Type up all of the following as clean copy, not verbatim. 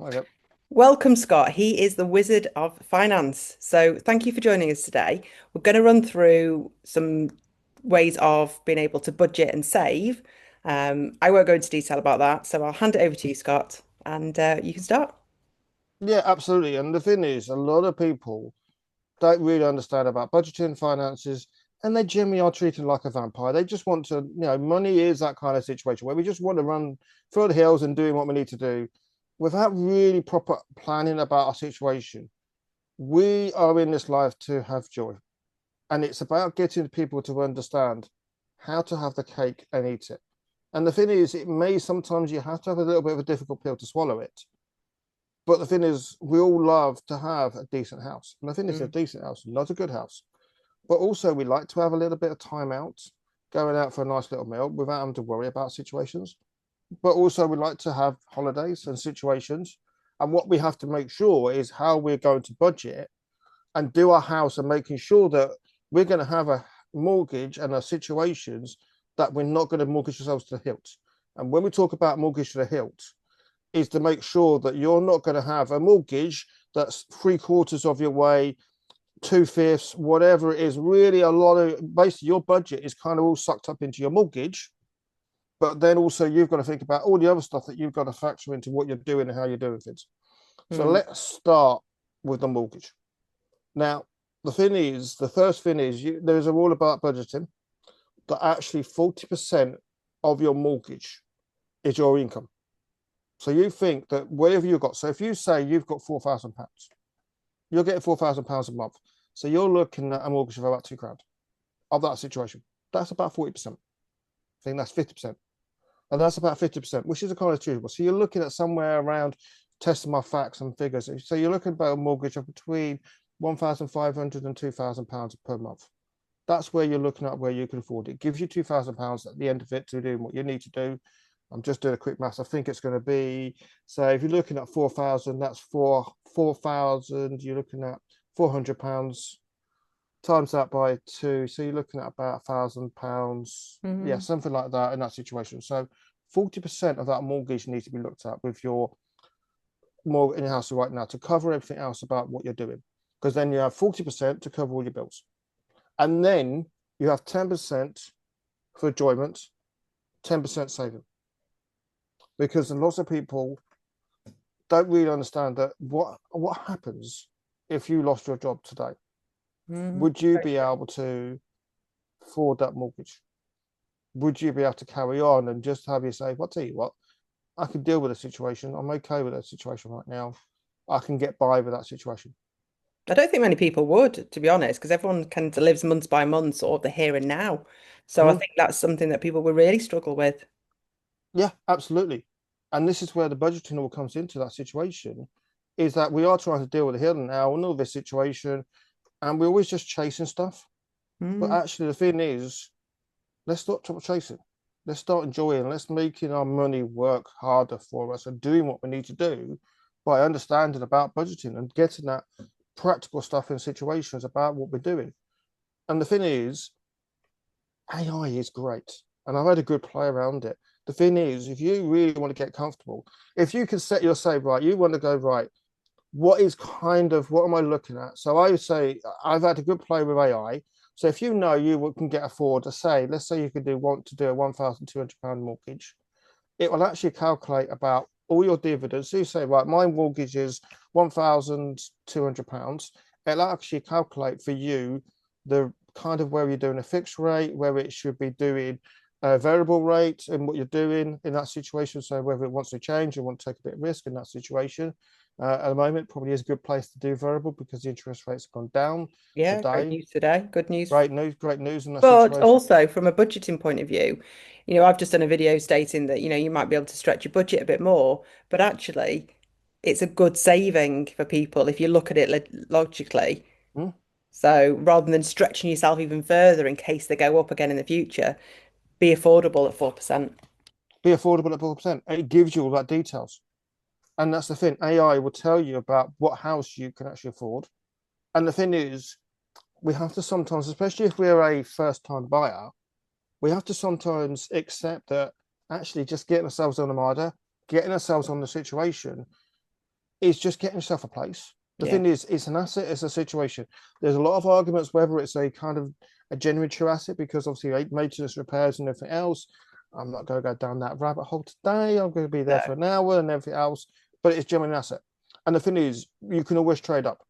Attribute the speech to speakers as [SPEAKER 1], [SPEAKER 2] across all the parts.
[SPEAKER 1] Okay.
[SPEAKER 2] Welcome, Scott. He is the Wizard of Finance. So, thank you for joining us today. We're going to run through some ways of being able to budget and save. I won't go into detail about that, so I'll hand it over to you, Scott, and you can start.
[SPEAKER 1] Yeah, absolutely. And the thing is, a lot of people don't really understand about budgeting, finances, and they generally are treated like a vampire. They just want to, money is that kind of situation where we just want to run through the hills and doing what we need to do without really proper planning about our situation. We are in this life to have joy, and it's about getting people to understand how to have the cake and eat it. And the thing is, it may sometimes you have to have a little bit of a difficult pill to swallow it. But the thing is, we all love to have a decent house. And the thing is, a
[SPEAKER 2] Mm.
[SPEAKER 1] decent house, not a good house. But also, we like to have a little bit of time out, going out for a nice little meal without having to worry about situations. But also, we like to have holidays and situations. And what we have to make sure is how we're going to budget and do our house and making sure that we're going to have a mortgage and our situations that we're not going to mortgage ourselves to the hilt. And when we talk about mortgage to the hilt, is to make sure that you're not going to have a mortgage that's three-quarters of your way, two-fifths, whatever it is. Really, a lot of basically your budget is kind of all sucked up into your mortgage. But then also you've got to think about all the other stuff that you've got to factor into what you're doing and how you're doing things. So
[SPEAKER 2] Mm.
[SPEAKER 1] let's start with the mortgage. Now, the first thing is there's a rule about budgeting that actually 40% of your mortgage is your income. So you think that whatever you've got, so if you say you've got £4,000, you're getting £4,000 a month. So you're looking at a mortgage of about £2,000 of that situation. That's about 40%. I think that's 50%. And that's about 50%, which is a kind of achievable. So you're looking at somewhere around testing my facts and figures. So you're looking about a mortgage of between 1,500 and £2,000 per month. That's where you're looking at where you can afford it. It gives you £2,000 at the end of it to do what you need to do. I'm just doing a quick math. I think it's going to be, so if you're looking at 4,000, that's 4,000. You're looking at £400 times that by two. So you're looking at about £1,000. Yeah,
[SPEAKER 2] Mhm.
[SPEAKER 1] something like that in that situation. So 40% of that mortgage needs to be looked at with your mortgage in your house right now to cover everything else about what you're doing. Because then you have 40% to cover all your bills. And then you have 10% for enjoyment, 10% saving. Because lots of people don't really understand that what happens if you lost your job today?
[SPEAKER 2] Mhm.
[SPEAKER 1] Would you
[SPEAKER 2] Very
[SPEAKER 1] be
[SPEAKER 2] true.
[SPEAKER 1] able to afford that mortgage? Would you be able to carry on and just have you say, well, I'll tell you what, I can deal with the situation. I'm okay with that situation right now. I can get by with that situation.
[SPEAKER 2] I don't think many people would, to be honest, because everyone kind of lives months by months or the here and now. So I
[SPEAKER 1] Mm,
[SPEAKER 2] think that's something that people will really struggle with.
[SPEAKER 1] yeah, absolutely. And this is where the budgeting all comes into that situation, is that we are trying to deal with the here and now and all this situation, and we're always just chasing stuff. But
[SPEAKER 2] Mm.
[SPEAKER 1] actually, the thing is, let's stop chasing. Let's start enjoying. Let's making our money work harder for us and doing what we need to do by understanding about budgeting and getting that practical stuff in situations about what we're doing. And the thing is, AI is great, and I've had a good play around it. The thing is, if you really want to get comfortable, if you can set your say right, you want to go right. What is kind of what am I looking at? So I would say I've had a good play with AI. So if you know you can get afford to say, let's say you could do want to do a £1,200 mortgage, it will actually calculate about all your dividends. So you say, right, my mortgage is £1,200. It'll actually calculate for you the kind of where you're doing a fixed rate, where it should be doing a variable rate and what you're doing in that situation. So whether it wants to change, you want to take a bit of risk in that situation. At the moment, probably is a good place to do variable because the interest rates have gone down
[SPEAKER 2] Yeah, great
[SPEAKER 1] today.
[SPEAKER 2] news today. Good news.
[SPEAKER 1] Great news in that
[SPEAKER 2] But
[SPEAKER 1] situation.
[SPEAKER 2] also from a budgeting point of view, I've just done a video stating that, you might be able to stretch your budget a bit more, but actually it's a good saving for people if you look at it logically.
[SPEAKER 1] Hmm?
[SPEAKER 2] So rather than stretching yourself even further in case they go up again in the future, be affordable at 4%.
[SPEAKER 1] Be affordable at 4%. It gives you all that details. And that's the thing. AI will tell you about what house you can actually afford. And the thing is, we have to sometimes, especially if we're a first time buyer, we have to sometimes accept that actually just getting ourselves on the marder, getting ourselves on the situation, is just getting yourself a place. The
[SPEAKER 2] Yeah.
[SPEAKER 1] thing is, it's an asset, it's a situation. There's a lot of arguments whether it's a kind of a genuine true asset, because obviously maintenance, repairs, and everything else. I'm not going to go down that rabbit hole today. I'm going to be there
[SPEAKER 2] No.
[SPEAKER 1] for an hour and everything else, but it's genuine asset. And the thing is, you can always trade up.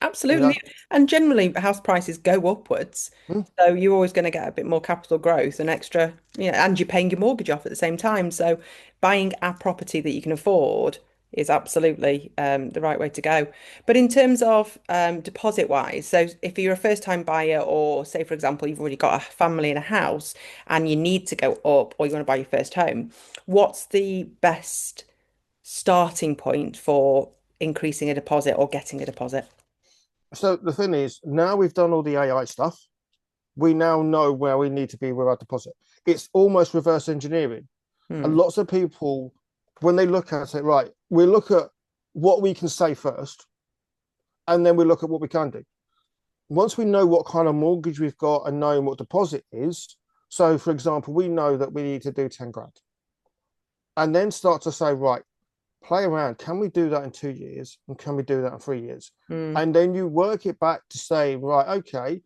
[SPEAKER 1] You know,
[SPEAKER 2] Absolutely. And generally, house prices go upwards.
[SPEAKER 1] Hmm?
[SPEAKER 2] So you're always going to get a bit more capital growth and extra, and you're paying your mortgage off at the same time. So buying a property that you can afford is absolutely the right way to go. But in terms of deposit wise, so if you're a first time buyer, or say, for example, you've already got a family in a house and you need to go up, or you want to buy your first home, what's the best starting point for increasing a deposit or getting a deposit?
[SPEAKER 1] So the thing is, now we've done all the AI stuff, we now know where we need to be with our deposit. It's almost reverse engineering. And
[SPEAKER 2] Hmm.
[SPEAKER 1] lots of people, when they look at it, right, we look at what we can say first, and then we look at what we can do. Once we know what kind of mortgage we've got and knowing what deposit is, so for example, we know that we need to do 10 grand, and then start to say, right, play around. Can we do that in 2 years? And can we do that in 3 years?
[SPEAKER 2] Hmm.
[SPEAKER 1] And then you work it back to say, right, okay,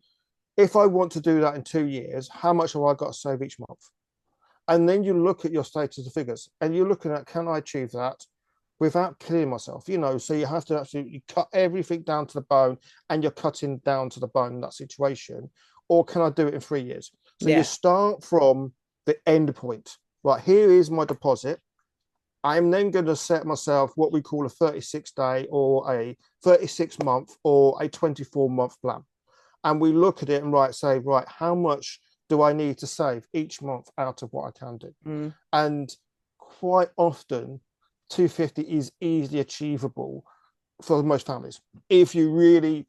[SPEAKER 1] if I want to do that in 2 years, how much have I got to save each month? And then you look at your status of figures and you're looking at, can I achieve that without killing myself? So you have to absolutely cut everything down to the bone, and you're cutting down to the bone in that situation. Or can I do it in 3 years? So you
[SPEAKER 2] Yeah.
[SPEAKER 1] start from the end point. Right, here is my deposit. I'm then going to set myself what we call a 36-day or a 36-month or a 24-month plan. And we look at it and say, right, how much do I need to save each month out of what I can do?
[SPEAKER 2] Hmm.
[SPEAKER 1] And quite often, 250 is easily achievable for most families. If you really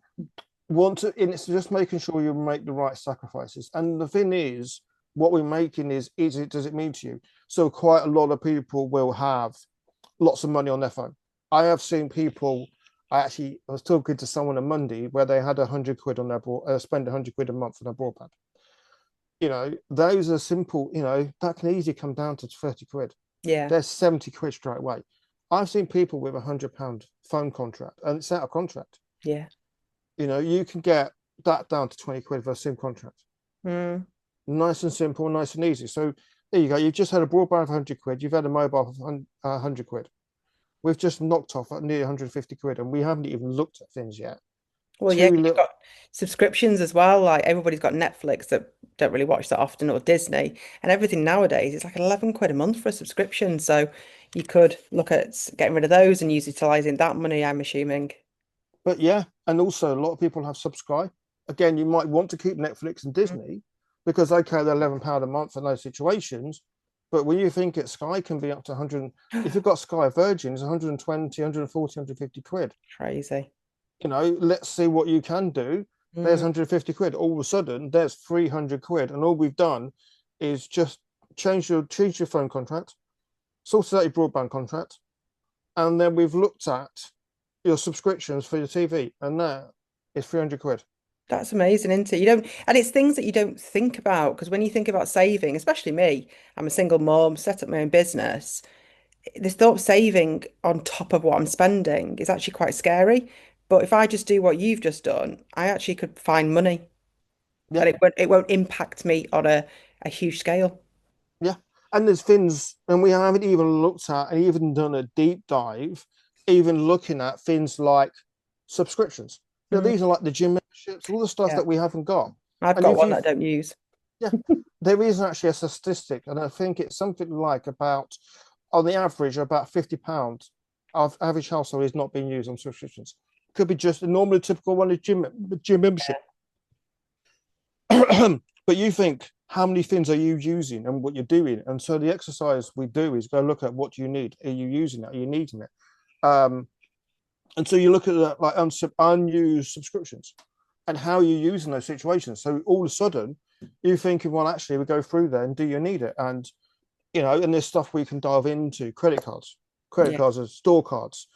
[SPEAKER 1] want to, and it's just making sure you make the right sacrifices. And the thing is, what we're making is it, does it mean to you? So quite a lot of people will have lots of money on their phone. I have seen people. I was talking to someone on Monday where they had 100 quid on their spend 100 quid a month on their broadband. Those are simple. That can easily come down to 30 quid.
[SPEAKER 2] Yeah.
[SPEAKER 1] There's 70 quid straight away. I've seen people with £100 phone contract and it's out of contract.
[SPEAKER 2] Yeah.
[SPEAKER 1] You can get that down to 20 quid for a SIM contract.
[SPEAKER 2] Hmm.
[SPEAKER 1] Nice and simple, nice and easy. So there you go. You've just had a broadband of 100 quid. You've had a mobile of 100 quid. We've just knocked off at nearly 150 quid, and we haven't even looked at things yet.
[SPEAKER 2] Well, yeah,
[SPEAKER 1] Two
[SPEAKER 2] 'cause you've
[SPEAKER 1] little,
[SPEAKER 2] got subscriptions as well. Like everybody's got Netflix that don't really watch that often, or Disney, and everything nowadays it's like 11 quid a month for a subscription. So you could look at getting rid of those and utilizing that money, I'm assuming.
[SPEAKER 1] but yeah, and also a lot of people have subscribe. Again, you might want to keep Netflix and
[SPEAKER 2] Mm.
[SPEAKER 1] Disney because okay, they're £11 a month in those situations. But when you think it, Sky can be up to 100, if you've got Sky Virgin, it's 120, 140, 150 quid.
[SPEAKER 2] Crazy.
[SPEAKER 1] Let's see what you can do. There's
[SPEAKER 2] Mm.
[SPEAKER 1] 150 quid. All of a sudden, there's 300 quid. And all we've done is just change your phone contract, sorted out your broadband contract, and then we've looked at your subscriptions for your TV, and that is 300 quid.
[SPEAKER 2] That's amazing, isn't it? You don't, and it's things that you don't think about because when you think about saving, especially me, I'm a single mom, set up my own business. This thought of saving on top of what I'm spending is actually quite scary. But if I just do what you've just done, I actually could find money
[SPEAKER 1] Yeah,
[SPEAKER 2] and it won't impact me on a huge scale.
[SPEAKER 1] yeah. And there's things, and we haven't even looked at and even done a deep dive, even looking at things like subscriptions.
[SPEAKER 2] Mm.
[SPEAKER 1] These are like the gym memberships, all the stuff
[SPEAKER 2] Yeah,
[SPEAKER 1] that we haven't got.
[SPEAKER 2] I've
[SPEAKER 1] And
[SPEAKER 2] got
[SPEAKER 1] if
[SPEAKER 2] one
[SPEAKER 1] you,
[SPEAKER 2] that I don't use.
[SPEAKER 1] yeah, there is actually a statistic, and I think it's something like about, on the average, about £50 of average household is not being used on subscriptions. Could be just a normal, typical one, a gym membership. But you think, how many things are you using and what you're doing? And so the exercise we do is go look at what you need. Are you using it? Are you needing it? Um, and so you look at that, like unused subscriptions and how you're using those situations. So all of a sudden, you're thinking, well, actually, we go through there and do you need it? And and there's stuff we can dive into, credit
[SPEAKER 2] Yeah.
[SPEAKER 1] cards and store cards,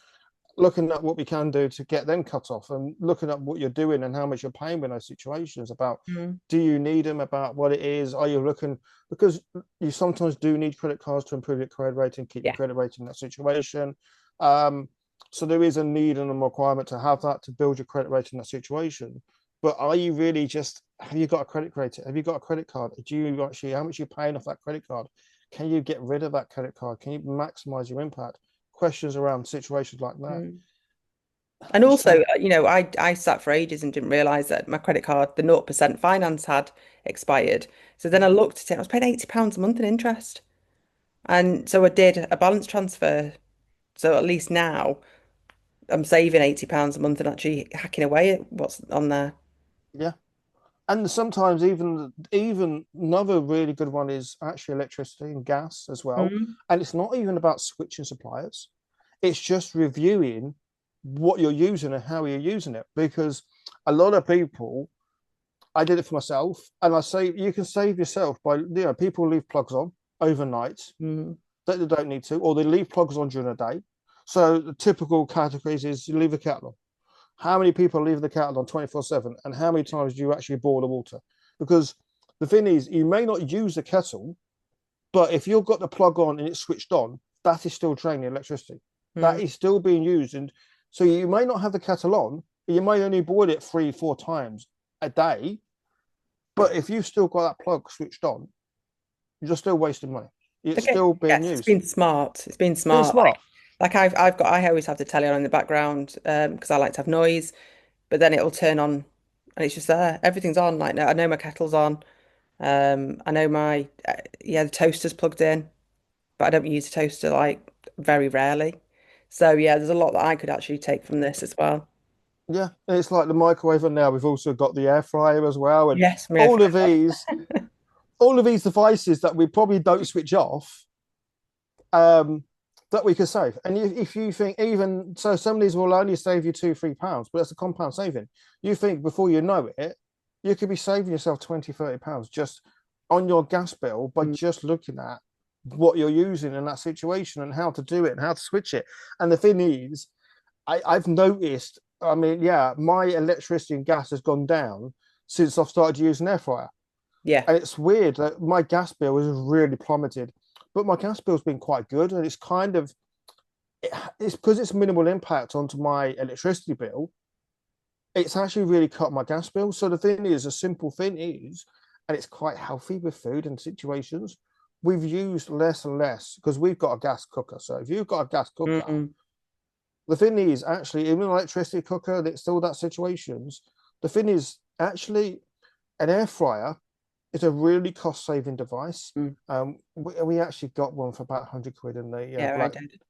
[SPEAKER 1] looking at what we can do to get them cut off, and looking at what you're doing and how much you're paying in those situations, about
[SPEAKER 2] Mm.
[SPEAKER 1] do you need them, about what it is, are you looking, because you sometimes do need credit cards to improve your credit rating, keep your
[SPEAKER 2] Yeah.
[SPEAKER 1] credit rating in that situation. um So there is a need and a requirement to have that to build your credit rating in that situation. But are you really just, have you got a credit rating? Have you got a credit card? Do you actually, how much are you paying off that credit card? Can you get rid of that credit card? Can you maximize your impact? Questions around situations like that.
[SPEAKER 2] Mm. And also,
[SPEAKER 1] So,
[SPEAKER 2] I sat for ages and didn't realize that my credit card, the 0% finance had expired. So then I looked at it, I was paying £80 a month in interest. And so I did a balance transfer. So at least now I'm saving £80 a month and actually hacking away at what's on there.
[SPEAKER 1] yeah. And sometimes even another really good one is actually electricity and gas as well.
[SPEAKER 2] Mm.
[SPEAKER 1] And it's not even about switching suppliers. It's just reviewing what you're using and how you're using it. Because a lot of people, I did it for myself, and I say you can save yourself by people leave plugs on overnight
[SPEAKER 2] Mm.
[SPEAKER 1] that they don't need to, or they leave plugs on during the day. So the typical categories is you leave the kettle on. How many people leave the kettle on 24/7, and how many times do you actually boil the water? Because the thing is, you may not use the kettle, but if you've got the plug on and it's switched on, that is still draining electricity. That
[SPEAKER 2] Mm.
[SPEAKER 1] is still being used. And so you may not have the kettle on, you may only boil it 3, 4 times a day. But if you've still got that plug switched on, you're still wasting money. It's
[SPEAKER 2] Okay.
[SPEAKER 1] still being
[SPEAKER 2] Yes, it's
[SPEAKER 1] used.
[SPEAKER 2] been smart. It's been
[SPEAKER 1] Being
[SPEAKER 2] smart.
[SPEAKER 1] smart.
[SPEAKER 2] I always have the telly on in the background because I like to have noise, but then it'll turn on and it's just there. Everything's on. Like I know my kettle's on. I know my yeah, the toaster's plugged in, but I don't use the toaster like very rarely. So yeah, there's a lot that I could actually take from this as well.
[SPEAKER 1] Yeah. And it's like the microwave, and now we've also got the air fryer as well. And
[SPEAKER 2] Yes, my air
[SPEAKER 1] all of
[SPEAKER 2] fryer's
[SPEAKER 1] these, all of these devices that we probably don't switch off, um, that we could save. And if you think even so, some of these will only save you £2, £3, but that's a compound saving. You think before you know it, you could be saving yourself 20, £30 just on your gas bill by
[SPEAKER 2] on.
[SPEAKER 1] just looking at what you're using in that situation and how to do it and how to switch it. And the thing is, I've noticed, I mean, yeah, my electricity and gas has gone down since I've started using air fryer.
[SPEAKER 2] Yeah.
[SPEAKER 1] And it's weird that my gas bill has really plummeted, but my gas bill's been quite good. And it's kind of, it's because it's minimal impact onto my electricity bill. It's actually really cut my gas bill. So the thing is, a simple thing is, and it's quite healthy with food and situations, we've used less and less because we've got a gas cooker. So if you've got a gas cooker,
[SPEAKER 2] Mm.
[SPEAKER 1] the thing is actually, even an electricity cooker, that's still that situations. The thing is actually an air fryer is a really cost-saving device.
[SPEAKER 2] Mm.
[SPEAKER 1] We actually got one for about 100 quid in the
[SPEAKER 2] Yeah, I did.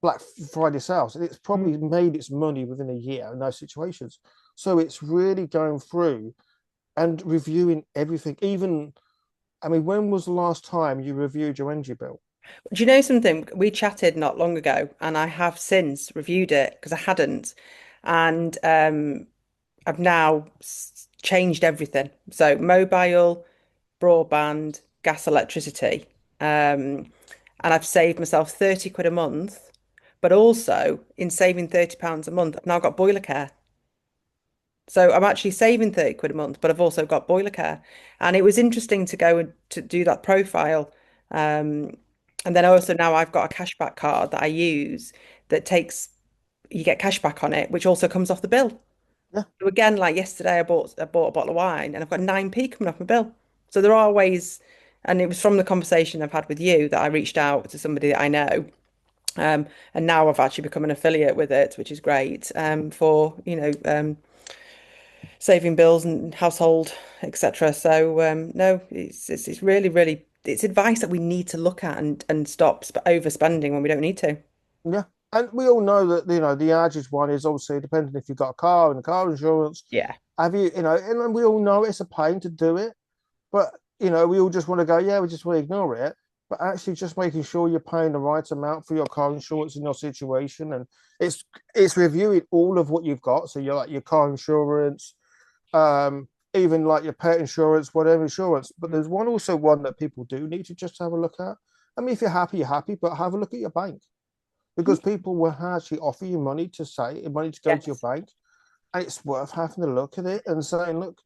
[SPEAKER 1] Black Friday sales, and it's probably
[SPEAKER 2] Mm.
[SPEAKER 1] made its money within a year in those situations. So it's really going through and reviewing everything. Even, I mean, when was the last time you reviewed your energy bill?
[SPEAKER 2] Do you know something? We chatted not long ago, and I have since reviewed it because I hadn't, and I've now changed everything. So mobile, broadband, gas, electricity, and I've saved myself 30 quid a month. But also in saving £30 a month, I've now got boiler care. So I'm actually saving 30 quid a month, but I've also got boiler care. And it was interesting to go and to do that profile. Um, and then also now I've got a cashback card that I use that takes, you get cashback on it, which also comes off the bill.
[SPEAKER 1] Yeah,
[SPEAKER 2] So again, like yesterday, I bought a bottle of wine and I've got 9p coming off my bill. So there are ways, and it was from the conversation I've had with you that I reached out to somebody that I know. And now I've actually become an affiliate with it, which is great, for, saving bills and household, etc. So no, it's really, really it's advice that we need to look at and stop overspending when we don't need to.
[SPEAKER 1] yeah. And we all know that the average one is obviously depending if you've got a car and the car insurance.
[SPEAKER 2] Yeah.
[SPEAKER 1] Have you, and we all know it's a pain to do it, but we all just want to go, yeah, we just want to ignore it. But actually, just making sure you're paying the right amount for your car insurance in your situation, and it's reviewing all of what you've got. So you're like your car insurance, even like your pet insurance, whatever insurance. But there's one that people do need to just have a look at. I mean, if you're happy, you're happy, but have a look at your bank because people will actually offer you money to go to your
[SPEAKER 2] Yes.
[SPEAKER 1] bank, and it's worth having a look at it and saying, look,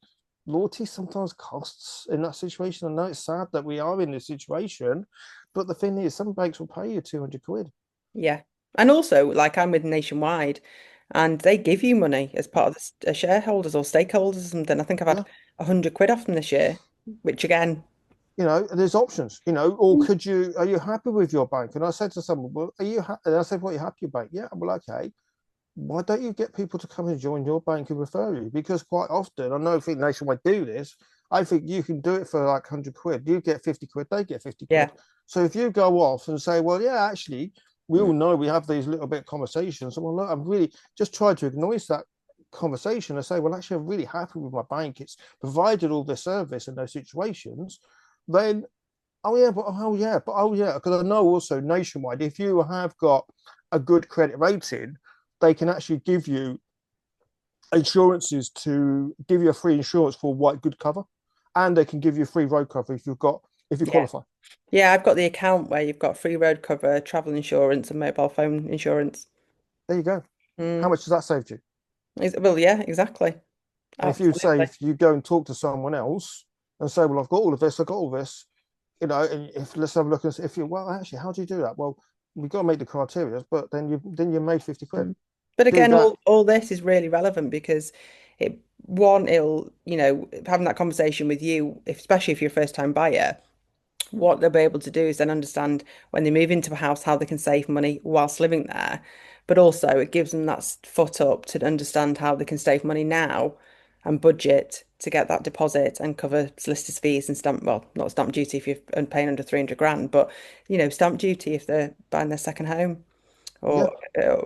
[SPEAKER 1] loyalty sometimes costs in that situation. I know it's sad that we are in this situation, but the thing is, some banks will pay you 200 quid.
[SPEAKER 2] Yeah. And also, like I'm with Nationwide, and they give you money as part of the shareholders or stakeholders or something. I think I've had
[SPEAKER 1] Yeah.
[SPEAKER 2] 100 quid off them this year, which again,
[SPEAKER 1] There's options, or are you happy with your bank? And I said to someone, well, are you happy? And I said, well, you happy with your bank? Yeah. Well, okay. Why don't you get people to come and join your bank and refer you? Because quite often, I think Nationwide do this. I think you can do it for like 100 quid. You get 50 quid, they get 50
[SPEAKER 2] yeah.
[SPEAKER 1] quid. So if you go off and say, well, yeah, actually, we all know we have these little bit conversations. Well, look, I'm really just trying to acknowledge that conversation and say, well, actually, I'm really happy with my bank. It's provided all this service in those situations. Then, oh yeah, because I know also Nationwide, if you have got a good credit rating, they can actually give you insurances to give you a free insurance for white good cover, and they can give you free road cover if you
[SPEAKER 2] Yeah.
[SPEAKER 1] qualify.
[SPEAKER 2] Yeah, I've got the account where you've got free road cover, travel insurance, and mobile phone insurance.
[SPEAKER 1] There you go. How
[SPEAKER 2] Mm.
[SPEAKER 1] much does that save you?
[SPEAKER 2] Well, yeah, exactly.
[SPEAKER 1] And if you say,
[SPEAKER 2] Absolutely.
[SPEAKER 1] if you go and talk to someone else and say, well, I've got all of this, I've got all this, and if let's have a look and see if you, well, actually, how do you do that? Well, we've got to make the criteria, but then you made 50 quid.
[SPEAKER 2] Mm. But
[SPEAKER 1] Do
[SPEAKER 2] again,
[SPEAKER 1] that.
[SPEAKER 2] all this is really relevant because it'll, having that conversation with you, especially if you're a first time buyer, what they'll be able to do is then understand when they move into a house how they can save money whilst living there. But also it gives them that foot up to understand how they can save money now and budget to get that deposit and cover solicitors' fees and well, not stamp duty if you're paying under 300 grand, but stamp duty if they're buying their second home
[SPEAKER 1] Yeah,
[SPEAKER 2] or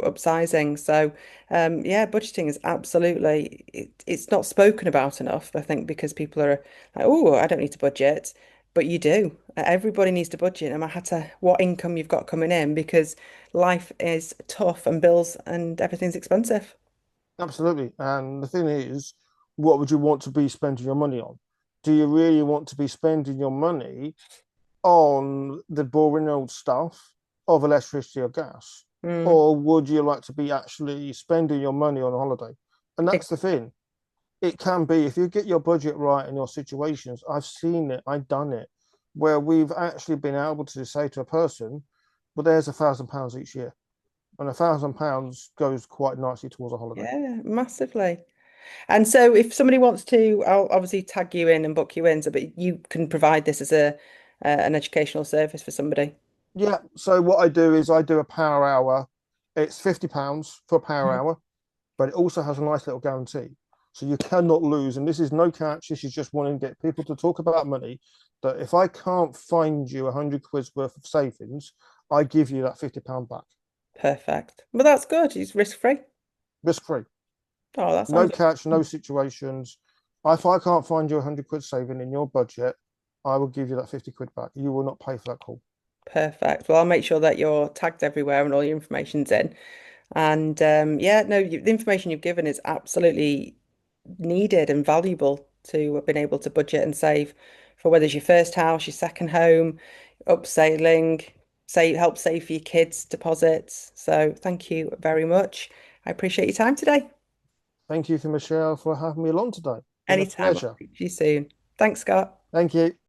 [SPEAKER 2] upsizing. So, yeah, budgeting is absolutely, it's not spoken about enough, I think, because people are like, oh, I don't need to budget. But you do. Everybody needs to budget, no matter what income you've got coming in, because life is tough and bills and everything's expensive.
[SPEAKER 1] absolutely. And the thing is, what would you want to be spending your money on? Do you really want to be spending your money on the boring old stuff of electricity or gas?
[SPEAKER 2] Mm,
[SPEAKER 1] Or would you like to be actually spending your money on a holiday? And that's the thing. It can be, if you get your budget right in your situations, I've seen it, I've done it, where we've actually been able to say to a person, well, there's £1,000 each year. And £1,000 goes quite nicely towards a holiday.
[SPEAKER 2] yeah, massively. And so if somebody wants to, I'll obviously tag you in and book you in, so but you can provide this as an educational service for somebody.
[SPEAKER 1] Yeah. So what I do is I do a power hour. It's £50 for a power
[SPEAKER 2] Mhm.
[SPEAKER 1] hour, but it also has a nice little guarantee. So you cannot lose. And this is no catch. This is just wanting to get people to talk about money. That if I can't find you 100 quid's worth of savings, I give you that £50 back,
[SPEAKER 2] Perfect. Well, that's good. It's risk free.
[SPEAKER 1] risk free.
[SPEAKER 2] Oh, that
[SPEAKER 1] No
[SPEAKER 2] sounds
[SPEAKER 1] catch, no situations. If I can't find you 100 quid saving in your budget, I will give you that 50 quid back. You will not pay for that call.
[SPEAKER 2] perfect. Well, I'll make sure that you're tagged everywhere and all your information's in. And yeah, no, the information you've given is absolutely needed and valuable to have been able to budget and save for whether it's your first house, your second home, upsailing, help save for your kids' deposits. So thank you very much. I appreciate your time today.
[SPEAKER 1] Thank you to Michelle for having me along today. Been a
[SPEAKER 2] Anytime. I'll
[SPEAKER 1] pleasure.
[SPEAKER 2] speak to you soon. Thanks, Scott.
[SPEAKER 1] Thank you.